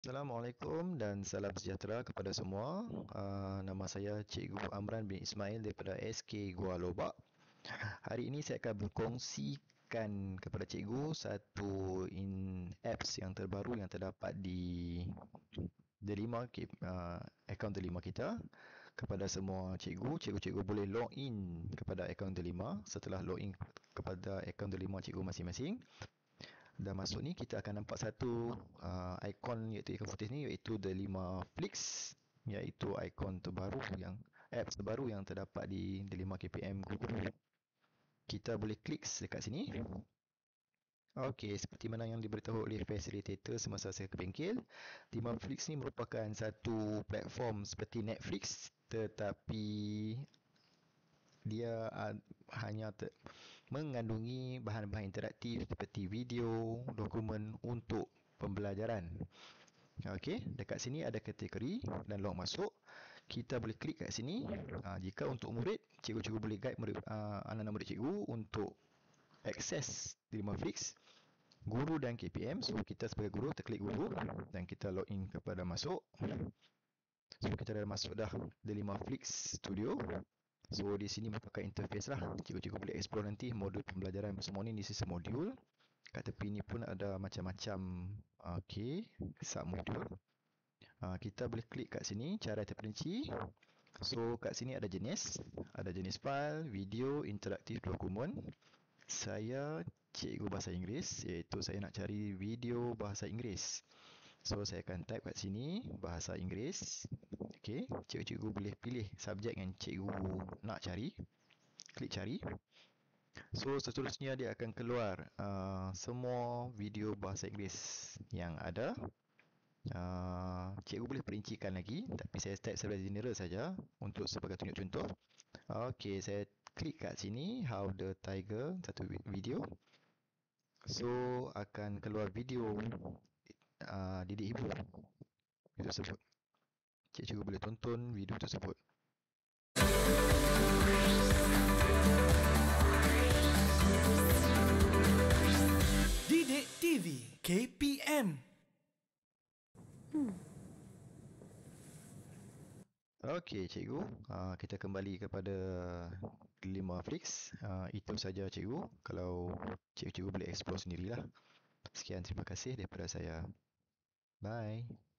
Assalamualaikum dan salam sejahtera kepada semua. Nama saya Cikgu Amran bin Ismail daripada SK Gua Lobak. Hari ini saya akan berkongsikan kepada cikgu satu apps yang terbaru yang terdapat di Delima, akaun Delima kita. Kepada semua cikgu boleh login kepada akaun Delima. Setelah login kepada akaun Delima cikgu masing-masing, dah masuk ni, kita akan nampak satu ikon, iaitu ikon putih ni, iaitu Delima Flix, iaitu ikon terbaru apps terbaru yang terdapat di Delima KPM Guru. Kita boleh klik dekat sini. Okey, seperti mana yang diberitahu oleh facilitator semasa saya ke bengkel, Delima Flix ni merupakan satu platform seperti Netflix, tetapi dia hanya mengandungi bahan-bahan interaktif seperti video, dokumen untuk pembelajaran. Okey, dekat sini ada kategori dan log masuk. Kita boleh klik kat sini. Jika untuk murid, cikgu-cikgu boleh guide anak-anak murid cikgu untuk akses Delima Flix. Guru dan KPM, so kita sebagai guru, kita klik guru dan kita login kepada masuk. So kita dah masuk dah Delima Flix Studio. So di sini merupakan interface lah. Cikgu-cikgu boleh explore nanti modul pembelajaran semua ni. Di sisi modul, kat tepi ni pun ada macam-macam sub modul. Kita boleh klik kat sini, cara terperinci. So kat sini ada jenis file, video, interaktif, dokumen. Saya cikgu bahasa Inggeris, iaitu saya nak cari video bahasa Inggeris. So saya akan type kat sini bahasa Inggeris. Okey, cikgu-cikgu boleh pilih subjek yang cikgu nak cari. Klik cari. So seterusnya dia akan keluar semua video bahasa Inggeris yang ada. Cikgu boleh perincikan lagi, tapi saya type sebagai general saja untuk sebagai tunjuk contoh. Okey, saya klik kat sini How the Tiger, satu video. So akan keluar video didik ibu tersebut. Cikgu boleh tonton video tersebut. Didik TV KPM. Okey cikgu, kita kembali kepada Delima Flix. Itu saja cikgu. Kalau cikgu boleh explore sendirilah. Sekian, terima kasih daripada saya. Bye.